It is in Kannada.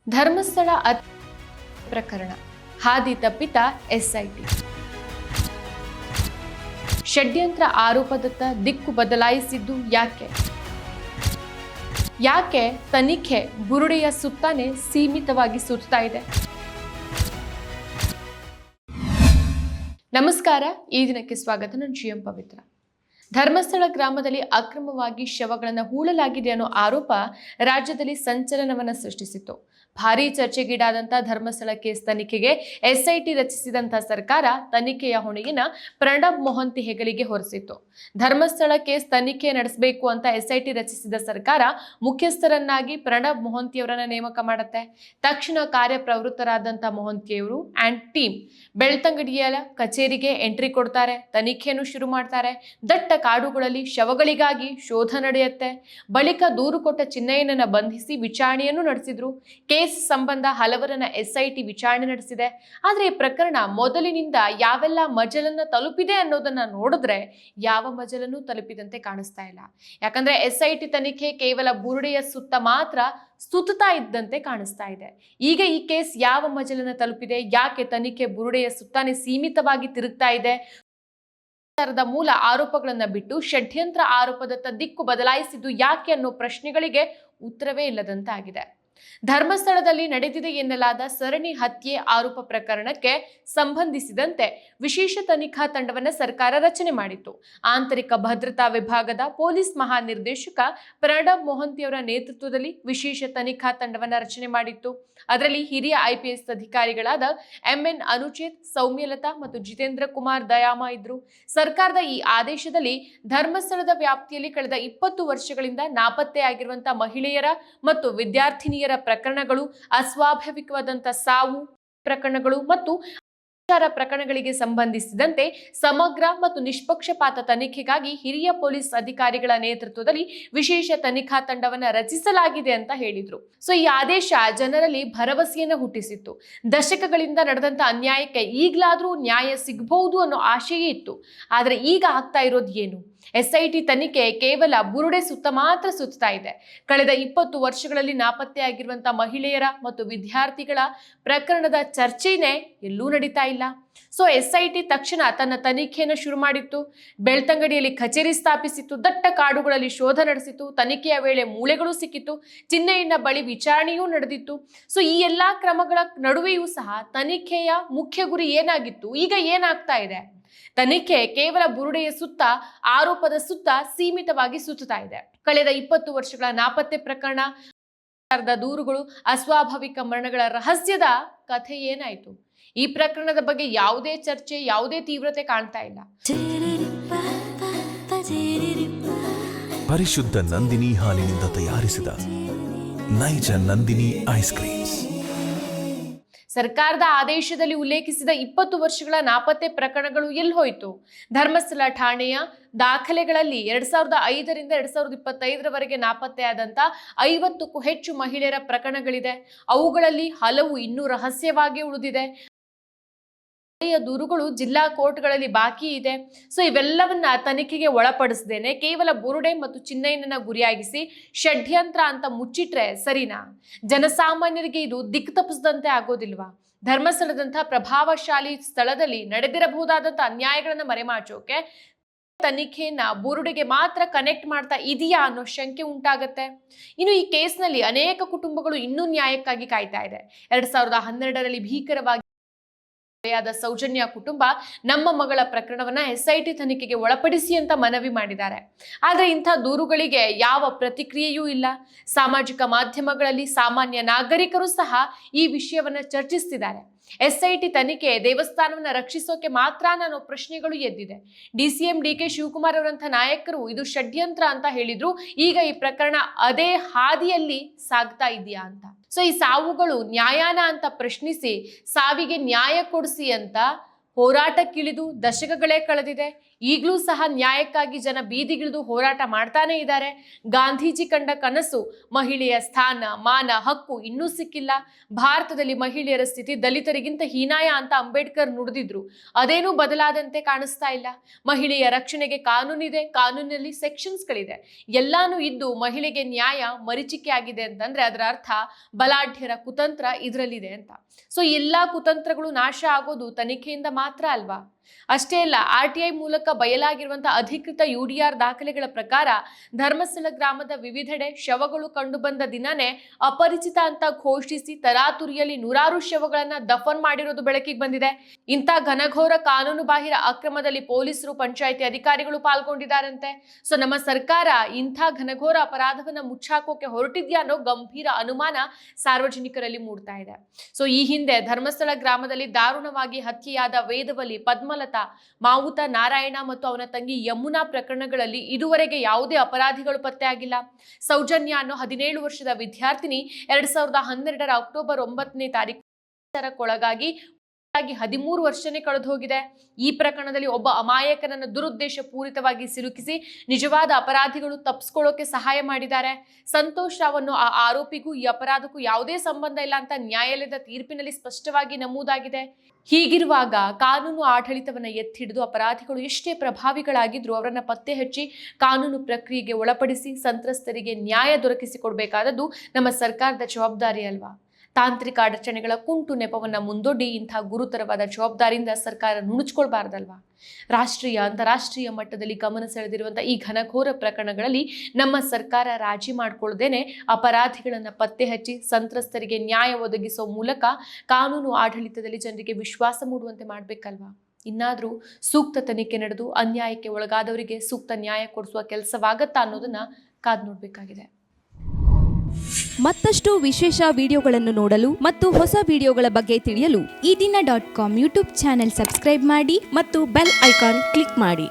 ಧರ್ಮಸ್ಥಳ ಪ್ರಕರಣ ಹಾದಿ ತಪ್ಪಿತ ಎಸ್ಐಟಿ ಷಡ್ಯಂತ್ರ ಆರೋಪದತ್ತ ದಿಕ್ಕು ಬದಲಾಯಿಸಿದ್ದು ಯಾಕೆ ತನಿಖೆ ಬುರುಡೆಯ ಸುತ್ತಾನೆ ಸೀಮಿತವಾಗಿ ಸುತ್ತಾ ಇದೆ? ನಮಸ್ಕಾರ, ಈ ದಿನಕ್ಕೆ ಸ್ವಾಗತ. ನಾನು ಜಿಎಂ ಪವಿತ್ರ. ಧರ್ಮಸ್ಥಳ ಗ್ರಾಮದಲ್ಲಿ ಅಕ್ರಮವಾಗಿ ಶವಗಳನ್ನು ಹೂಳಲಾಗಿದೆ ಅನ್ನೋ ಆರೋಪ ರಾಜ್ಯದಲ್ಲಿ ಸಂಚಲನವನ್ನು ಸೃಷ್ಟಿಸಿತ್ತು. ಭಾರೀ ಚರ್ಚೆಗೀಡಾದಂಥ ಧರ್ಮಸ್ಥಳ ಕೇಸ್ ತನಿಖೆಗೆ ಎಸ್ಐಟಿ ರಚಿಸಿದಂಥ ಸರ್ಕಾರ ತನಿಖೆಯ ಹೊಣೆಯನ್ನು ಪ್ರಣಬ್ ಮೊಹಂತಿ ಹೆಗಲಿಗೆ ಹೊರಿಸಿತ್ತು. ಧರ್ಮಸ್ಥಳ ಕೇಸ್ ತನಿಖೆ ನಡೆಸಬೇಕು ಅಂತ ಎಸ್ಐಟಿ ರಚಿಸಿದ ಸರ್ಕಾರ ಮುಖ್ಯಸ್ಥರನ್ನಾಗಿ ಪ್ರಣಬ್ ಮೊಹಂತಿಯವರನ್ನ ನೇಮಕ ಮಾಡುತ್ತೆ. ತಕ್ಷಣ ಕಾರ್ಯಪ್ರವೃತ್ತರಾದಂಥ ಮೊಹಂತಿಯವರು ಆ್ಯಂಡ್ ಟೀಮ್ ಬೆಳ್ತಂಗಡಿಯ ಕಚೇರಿಗೆ ಎಂಟ್ರಿ ಕೊಡ್ತಾರೆ. ತನಿಖೆಯನ್ನು ಶುರು ಮಾಡ್ತಾರೆ. ದಟ್ಟ ಕಾಡುಗಳಲ್ಲಿ ಶವಗಳಿಗಾಗಿ ಶೋಧ ನಡೆಯುತ್ತೆ. ಬಳಿಕ ದೂರು ಕೊಟ್ಟ ಚಿನ್ನಯ್ಯನನ್ನ ಬಂಧಿಸಿ ವಿಚಾರಣೆಯನ್ನು ನಡೆಸಿದ್ರು. ಕೇಸ್ ಸಂಬಂಧ ಹಲವರನ್ನ ಎಸ್ಐಟಿ ವಿಚಾರಣೆ ನಡೆಸಿದೆ. ಆದ್ರೆ ಈ ಪ್ರಕರಣ ಮೊದಲಿನಿಂದ ಯಾವೆಲ್ಲ ಮಜಲನ್ನ ತಲುಪಿದೆ ಅನ್ನೋದನ್ನ ನೋಡಿದ್ರೆ ಯಾವ ಮಜಲನ್ನು ತಲುಪಿದಂತೆ ಕಾಣಿಸ್ತಾ ಇಲ್ಲ. ಯಾಕಂದ್ರೆ ಎಸ್ಐಟಿ ತನಿಖೆ ಕೇವಲ ಬುರುಡೆಯ ಸುತ್ತ ಮಾತ್ರ ಸುತ್ತಾ ಇದ್ದಂತೆ ಕಾಣಿಸ್ತಾ ಇದೆ. ಈಗ ಈ ಕೇಸ್ ಯಾವ ಮಜಲನ್ನ ತಲುಪಿದೆ? ಯಾಕೆ ತನಿಖೆ ಬುರುಡೆಯ ಸುತ್ತಾನೆ ಸೀಮಿತವಾಗಿ ತಿರುಗ್ತಾ ಇದೆ? ಮೂಲ ಆರೋಪಗಳನ್ನ ಬಿಟ್ಟು ಷಡ್ಯಂತ್ರ ಆರೋಪದತ್ತ ದಿಕ್ಕು ಬದಲಾಯಿಸಿದ್ದು ಯಾಕೆ ಅನ್ನೋ ಪ್ರಶ್ನೆಗಳಿಗೆ ಉತ್ತರವೇ ಇಲ್ಲದಂತಾಗಿದೆ. ಧರ್ಮಸ್ಥಳದಲ್ಲಿ ನಡೆದಿದೆ ಎನ್ನಲಾದ ಸರಣಿ ಹತ್ಯೆ ಆರೋಪ ಪ್ರಕರಣಕ್ಕೆ ಸಂಬಂಧಿಸಿದಂತೆ ವಿಶೇಷ ತನಿಖಾ ತಂಡವನ್ನು ಸರ್ಕಾರ ರಚನೆ ಮಾಡಿತ್ತು. ಆಂತರಿಕ ಭದ್ರತಾ ವಿಭಾಗದ ಪೊಲೀಸ್ ಮಹಾನಿರ್ದೇಶಕ ಪ್ರಣಬ್ ಮೊಹಂತಿಯವರ ನೇತೃತ್ವದಲ್ಲಿ ವಿಶೇಷ ತನಿಖಾ ತಂಡವನ್ನು ರಚನೆ ಮಾಡಿತ್ತು. ಅದರಲ್ಲಿ ಹಿರಿಯ IPS ಅಧಿಕಾರಿಗಳಾದ MN ಅನುಚೇತ್, ಸೌಮ್ಯಲತಾ ಮತ್ತು ಜಿತೇಂದ್ರ ಕುಮಾರ್ ದಯಾಮ ಇದ್ರು. ಸರ್ಕಾರದ ಈ ಆದೇಶದಲ್ಲಿ ಧರ್ಮಸ್ಥಳದ ವ್ಯಾಪ್ತಿಯಲ್ಲಿ ಕಳೆದ 20 ವರ್ಷಗಳಿಂದ ನಾಪತ್ತೆಯಾಗಿರುವಂತಹ ಮಹಿಳೆಯರ ಮತ್ತು ವಿದ್ಯಾರ್ಥಿನಿಯರ ಪ್ರಕರಣಗಳು, ಅಸ್ವಾಭಾವಿಕವಾದಂಥ ಸಾವು ಪ್ರಕರಣಗಳು ಮತ್ತು ಪ್ರಕರಣಗಳಿಗೆ ಸಂಬಂಧಿಸಿದಂತೆ ಸಮಗ್ರ ಮತ್ತು ನಿಷ್ಪಕ್ಷಪಾತ ತನಿಖೆಗಾಗಿ ಹಿರಿಯ ಪೊಲೀಸ್ ಅಧಿಕಾರಿಗಳ ನೇತೃತ್ವದಲ್ಲಿ ವಿಶೇಷ ತನಿಖಾ ತಂಡವನ್ನು ರಚಿಸಲಾಗಿದೆ ಅಂತ ಹೇಳಿದ್ರು. ಸೊ ಈ ಆದೇಶ ಜನರಲ್ಲಿ ಭರವಸೆಯನ್ನು ಹುಟ್ಟಿಸಿತ್ತು. ದಶಕಗಳಿಂದ ನಡೆದಂತ ಅನ್ಯಾಯಕ್ಕೆ ಈಗಲಾದ್ರೂ ನ್ಯಾಯ ಸಿಗಬಹುದು ಅನ್ನೋ ಆಶೆಯೇ ಇತ್ತು. ಆದ್ರೆ ಈಗ ಆಗ್ತಾ ಇರೋದು ಏನು? SIT ತನಿಖೆ ಕೇವಲ ಬುರುಡೆ ಸುತ್ತ ಮಾತ್ರ ಸುತ್ತಾ ಇದೆ. ಕಳೆದ 20 ವರ್ಷಗಳಲ್ಲಿ ನಾಪತ್ತೆಯಾಗಿರುವಂತಹ ಮಹಿಳೆಯರ ಮತ್ತು ವಿದ್ಯಾರ್ಥಿಗಳ ಪ್ರಕರಣದ ಚರ್ಚೆನೇ ಎಲ್ಲೂ ನಡೀತಾ ಇಲ್ಲ. ಸೊ SIT ತಕ್ಷಣ ತನ್ನ ತನಿಖೆಯನ್ನು ಶುರು ಮಾಡಿತ್ತು. ಬೆಳ್ತಂಗಡಿಯಲ್ಲಿ ಕಚೇರಿ ಸ್ಥಾಪಿಸಿತ್ತು. ದಟ್ಟ ಕಾಡುಗಳಲ್ಲಿ ಶೋಧ ನಡೆಸಿತು. ತನಿಖೆಯ ವೇಳೆ ಮೂಳೆಗಳು ಸಿಕ್ಕಿತು. ಚಿನ್ನಯ್ಯನ ಬಳಿ ವಿಚಾರಣೆಯೂ ನಡೆದಿತ್ತು. ಸೊ ಈ ಎಲ್ಲಾ ಕ್ರಮಗಳ ನಡುವೆಯೂ ಸಹ ತನಿಖೆಯ ಮುಖ್ಯ ಗುರಿ ಏನಾಗಿತ್ತು? ಈಗ ಏನಾಗ್ತಾ ಇದೆ? ತನಿಖೆ ಕೇವಲ ಬುರುಡೆಯ ಸುತ್ತ, ಆರೋಪದ ಸುತ್ತ ಸೀಮಿತವಾಗಿ ಸುತ್ತಾ ಇದೆ. ಕಳೆದ 20 ವರ್ಷಗಳ ನಾಪತ್ತೆ ಪ್ರಕರಣ, ದೂರುಗಳು, ಅಸ್ವಾಭಾವಿಕ ಮರಣಗಳ ರಹಸ್ಯದ ಕಥೆ ಏನಾಯ್ತು? ಈ ಪ್ರಕರಣದ ಬಗ್ಗೆ ಯಾವುದೇ ಚರ್ಚೆ, ಯಾವುದೇ ತೀವ್ರತೆ ಕಾಣ್ತಾ ಇಲ್ಲ. ಪರಿಶುದ್ಧ ನಂದಿನಿ ಹಾಲಿನಿಂದ ತಯಾರಿಸಿದ ನೈಜ ನಂದಿನಿ ಐಸ್ ಕ್ರೀಮ್ಸ್. ಸರ್ಕಾರದ ಆದೇಶದಲ್ಲಿ ಉಲ್ಲೇಖಿಸಿದ 20 ವರ್ಷಗಳ ನಾಪತ್ತೆ ಪ್ರಕರಣಗಳು ಎಲ್ಲಿ ಹೋಯಿತು? ಧರ್ಮಸ್ಥಳ ಠಾಣೆಯ ದಾಖಲೆಗಳಲ್ಲಿ 2005ರಿಂದ 2025ರವರೆಗೆ ನಾಪತ್ತೆಯಾದಂಥ 50ಕ್ಕೂ ಹೆಚ್ಚು ಮಹಿಳೆಯರ ಪ್ರಕರಣಗಳಿದೆ. ಅವುಗಳಲ್ಲಿ ಹಲವು ಇನ್ನೂ ರಹಸ್ಯವಾಗಿ ಉಳಿದಿದೆ. ದೂರುಗಳು ಜಿಲ್ಲಾ ಕೋರ್ಟ್ಗಳಲ್ಲಿ ಬಾಕಿ ಇದೆ. ಸೊ ಇವೆಲ್ಲವನ್ನ ತನಿಖೆಗೆ ಒಳಪಡಿಸದೇನೆ ಕೇವಲ ಬುರುಡೆ ಮತ್ತು ಚಿನ್ನಯ್ಯನನ್ನ ಗುರಿಯಾಗಿಸಿ ಷಡ್ಯಂತ್ರ ಅಂತ ಮುಚ್ಚಿಟ್ರೆ ಸರಿನಾ? ಜನಸಾಮಾನ್ಯರಿಗೆ ಇದು ದಿಕ್ಕು ತಪ್ಪಿಸದಂತೆ ಆಗೋದಿಲ್ವಾ? ಧರ್ಮಸ್ಥಳದಂಥ ಪ್ರಭಾವಶಾಲಿ ಸ್ಥಳದಲ್ಲಿ ನಡೆದಿರಬಹುದಾದಂಥ ಅನ್ಯಾಯಗಳನ್ನ ಮರೆಮಾಚೋಕೆ ತನಿಖೆಯನ್ನ ಬುರುಡೆಗೆ ಮಾತ್ರ ಕನೆಕ್ಟ್ ಮಾಡ್ತಾ ಇದೆಯಾ ಅನ್ನೋ ಶಂಕೆ ಉಂಟಾಗತ್ತೆ. ಇನ್ನು ಈ ಕೇಸ್ನಲ್ಲಿ ಅನೇಕ ಕುಟುಂಬಗಳು ಇನ್ನೂ ನ್ಯಾಯಕ್ಕಾಗಿ ಕಾಯ್ತಾ ಇದೆ. 2012ರಲ್ಲಿ ಭೀಕರವಾಗಿ ಸೌಜನ್ಯ ಕುಟುಂಬ ನಮ್ಮ ಮಗಳ ಪ್ರಕರಣವನ್ನ SIT ತನಿಖೆಗೆ ಒಳಪಡಿಸಿ ಅಂತ ಮನವಿ ಮಾಡಿದ್ದಾರೆ. ಆದ್ರೆ ಇಂಥ ದೂರುಗಳಿಗೆ ಯಾವ ಪ್ರತಿಕ್ರಿಯೆಯೂ ಇಲ್ಲ. ಸಾಮಾಜಿಕ ಮಾಧ್ಯಮಗಳಲ್ಲಿ ಸಾಮಾನ್ಯ ನಾಗರಿಕರು ಸಹ ಈ ವಿಷಯವನ್ನ ಚರ್ಚಿಸ್ತಿದ್ದಾರೆ. SIT ತನಿಖೆ ದೇವಸ್ಥಾನವನ್ನ ರಕ್ಷಿಸೋಕೆ ಮಾತ್ರ ಅನ್ನೋ ಪ್ರಶ್ನೆಗಳು ಎದ್ದಿದೆ. DCM DK ಶಿವಕುಮಾರ್ ಅವರಂಥ ನಾಯಕರು ಇದು ಷಡ್ಯಂತ್ರ ಅಂತ ಹೇಳಿದ್ರು. ಈಗ ಈ ಪ್ರಕರಣ ಅದೇ ಹಾದಿಯಲ್ಲಿ ಸಾಗ್ತಾ ಇದೆಯಾ ಅಂತ. ಸೊ ಈ ಸಾವುಗಳು ನ್ಯಾಯಾನ ಅಂತ ಪ್ರಶ್ನಿಸಿ ಸಾವಿಗೆ ನ್ಯಾಯ ಕೊಡಿಸಿ ಅಂತ ಹೋರಾಟಕ್ಕಿಳಿದು ದಶಕಗಳೇ ಕಳೆದಿದೆ. ಈಗಲೂ ಸಹ ನ್ಯಾಯಕ್ಕಾಗಿ ಜನ ಬೀದಿಗಿಳಿದು ಹೋರಾಟ ಮಾಡ್ತಾನೆ ಇದ್ದಾರೆ. ಗಾಂಧೀಜಿ ಕಂಡ ಕನಸು ಮಹಿಳೆಯ ಸ್ಥಾನ, ಮಾನ, ಹಕ್ಕು ಇನ್ನೂ ಸಿಕ್ಕಿಲ್ಲ. ಭಾರತದಲ್ಲಿ ಮಹಿಳೆಯರ ಸ್ಥಿತಿ ದಲಿತರಿಗಿಂತ ಹೀನಾಯ ಅಂತ ಅಂಬೇಡ್ಕರ್ ನುಡಿದಿದ್ರು. ಅದೇನೂ ಬದಲಾದಂತೆ ಕಾಣಿಸ್ತಾ ಇಲ್ಲ. ಮಹಿಳೆಯ ರಕ್ಷಣೆಗೆ ಕಾನೂನಿದೆ, ಕಾನೂನಿನಲ್ಲಿ ಸೆಕ್ಷನ್ಸ್ಗಳಿದೆ, ಎಲ್ಲಾನು ಇದ್ದು ಮಹಿಳೆಗೆ ನ್ಯಾಯ ಮರೀಚಿಕೆ ಆಗಿದೆ ಅಂತಂದ್ರೆ ಅದರ ಅರ್ಥ ಬಲಾಢ್ಯರ ಕುತಂತ್ರ ಇದರಲ್ಲಿದೆ ಅಂತ. ಸೊ ಎಲ್ಲಾ ಕುತಂತ್ರಗಳು ನಾಶ ಆಗೋದು ತನಿಖೆಯಿಂದ ಮಾತ್ರ ಅಲ್ವಾ? ಅಷ್ಟೇ ಅಲ್ಲ, RTI ಮೂಲಕ ಬಯಲಾಗಿರುವಂತಹ ಅಧಿಕೃತ UDR ದಾಖಲೆಗಳ ಪ್ರಕಾರ ಧರ್ಮಸ್ಥಳ ಗ್ರಾಮದ ವಿವಿಧೆಡೆ ಶವಗಳು ಕಂಡುಬಂದ ದಿನನೇ ಅಪರಿಚಿತ ಅಂತ ಘೋಷಿಸಿ ತರಾತುರಿಯಲ್ಲಿ ನೂರಾರು ಶವಗಳನ್ನ ದಫನ್ ಮಾಡಿರೋದು ಬೆಳಕಿಗೆ ಬಂದಿದೆ. ಇಂಥ ಘನಘೋರ ಕಾನೂನು ಬಾಹಿರ ಅಕ್ರಮದಲ್ಲಿ ಪೊಲೀಸರು, ಪಂಚಾಯಿತಿ ಅಧಿಕಾರಿಗಳು ಪಾಲ್ಗೊಂಡಿದ್ದಾರಂತೆ. ಸೊ ನಮ್ಮ ಸರ್ಕಾರ ಇಂಥ ಘನಘೋರ ಅಪರಾಧವನ್ನ ಮುಚ್ಚಾಕೋಕೆ ಹೊರಟಿದ್ಯಾ ಅನ್ನೋ ಗಂಭೀರ ಅನುಮಾನ ಸಾರ್ವಜನಿಕರಲ್ಲಿ ಮೂಡ್ತಾ ಇದೆ. ಸೊ ಈ ಹಿಂದೆ ಧರ್ಮಸ್ಥಳ ಗ್ರಾಮದಲ್ಲಿ ದಾರುಣವಾಗಿ ಹತ್ಯೆಯಾದ ವೇದವಲ್ಲಿ, ಪದ್ಮಲತಾ, ಮಾವುತ ನಾರಾಯಣ ಮತ್ತು ಅವನ ತಂಗಿ ಯಮುನಾ ಪ್ರಕರಣಗಳಲ್ಲಿ ಇದುವರೆಗೆ ಯಾವುದೇ ಅಪರಾಧಿಗಳು ಪತ್ತೆಯಾಗಿಲ್ಲ. ಸೌಜನ್ಯ ಅನ್ನೋ 17 ವರ್ಷದ ವಿದ್ಯಾರ್ಥಿನಿ 2012 ಅಕ್ಟೋಬರ್ 9ನೇ ತಾರೀಕು ಆಗಿ 13 ವರ್ಷನೇ ಕಳೆದು ಹೋಗಿದೆ. ಈ ಪ್ರಕರಣದಲ್ಲಿ ಒಬ್ಬ ಅಮಾಯಕನನ್ನು ದುರುದ್ದೇಶ ಪೂರಿತವಾಗಿ ಸಿಲುಕಿಸಿ ನಿಜವಾದ ಅಪರಾಧಿಗಳು ತಪ್ಪಿಸ್ಕೊಳ್ಳೋಕೆ ಸಹಾಯ ಮಾಡಿದ್ದಾರೆ. ಸಂತೋಷ್ ರಾವನ್ನು ಆ ಆರೋಪಿಗೂ ಈ ಅಪರಾಧಕ್ಕೂ ಯಾವುದೇ ಸಂಬಂಧ ಇಲ್ಲ ಅಂತ ನ್ಯಾಯಾಲಯದ ತೀರ್ಪಿನಲ್ಲಿ ಸ್ಪಷ್ಟವಾಗಿ ನಮೂದಾಗಿದೆ. ಹೀಗಿರುವಾಗ ಕಾನೂನು ಆಡಳಿತವನ್ನ ಎತ್ತಿಡಿದು ಅಪರಾಧಿಗಳು ಎಷ್ಟೇ ಪ್ರಭಾವಿಗಳಾಗಿದ್ರೂ ಅವರನ್ನ ಪತ್ತೆ ಹಚ್ಚಿ ಕಾನೂನು ಪ್ರಕ್ರಿಯೆಗೆ ಒಳಪಡಿಸಿ ಸಂತ್ರಸ್ತರಿಗೆ ನ್ಯಾಯ ದೊರಕಿಸಿಕೊಡ್ಬೇಕಾದದ್ದು ನಮ್ಮ ಸರ್ಕಾರದ ಜವಾಬ್ದಾರಿ ಅಲ್ವಾ? ತಾಂತ್ರಿಕ ಅಡಚಣೆಗಳ ಕುಂಟು ನೆಪವನ್ನ ಮುಂದೊಡ್ಡಿ ಇಂಥ ಗುರುತರವಾದ ಜವಾಬ್ದಾರಿಯಿಂದ ಸರ್ಕಾರ ನುಣುಚ್ಕೊಳ್ಬಾರ್ದಲ್ವಾ? ರಾಷ್ಟ್ರೀಯ, ಅಂತಾರಾಷ್ಟ್ರೀಯ ಮಟ್ಟದಲ್ಲಿ ಗಮನ ಸೆಳೆದಿರುವಂತಹ ಈ ಘನಘೋರ ಪ್ರಕರಣಗಳಲ್ಲಿ ನಮ್ಮ ಸರ್ಕಾರ ರಾಜಿ ಮಾಡಿಕೊಳ್ಳದೇನೆ ಅಪರಾಧಿಗಳನ್ನ ಪತ್ತೆ ಹಚ್ಚಿ ಸಂತ್ರಸ್ತರಿಗೆ ನ್ಯಾಯ ಒದಗಿಸೋ ಮೂಲಕ ಕಾನೂನು ಆಡಳಿತದಲ್ಲಿ ಜನರಿಗೆ ವಿಶ್ವಾಸ ಮೂಡುವಂತೆ ಮಾಡಬೇಕಲ್ವಾ? ಇನ್ನಾದರೂ ಸೂಕ್ತ ತನಿಖೆ ನಡೆದು ಅನ್ಯಾಯಕ್ಕೆ ಒಳಗಾದವರಿಗೆ ಸೂಕ್ತ ನ್ಯಾಯ ಕೊಡಿಸುವ ಕೆಲಸವಾಗತ್ತಾ ಅನ್ನೋದನ್ನ ಕಾದು ನೋಡಬೇಕಾಗಿದೆ. ಮತ್ತಷ್ಟು ವಿಶೇಷ ವಿಡಿಯೋಗಳನ್ನು ನೋಡಲು ಮತ್ತು ಹೊಸ ವಿಡಿಯೋಗಳ ಬಗ್ಗೆ ತಿಳಿಯಲು ಈ ದಿನ .com ಯೂಟ್ಯೂಬ್ ಚಾನೆಲ್ ಸಬ್ಸ್ಕ್ರೈಬ್ ಮಾಡಿ ಮತ್ತು ಬೆಲ್ ಐಕಾನ್ ಕ್ಲಿಕ್ ಮಾಡಿ.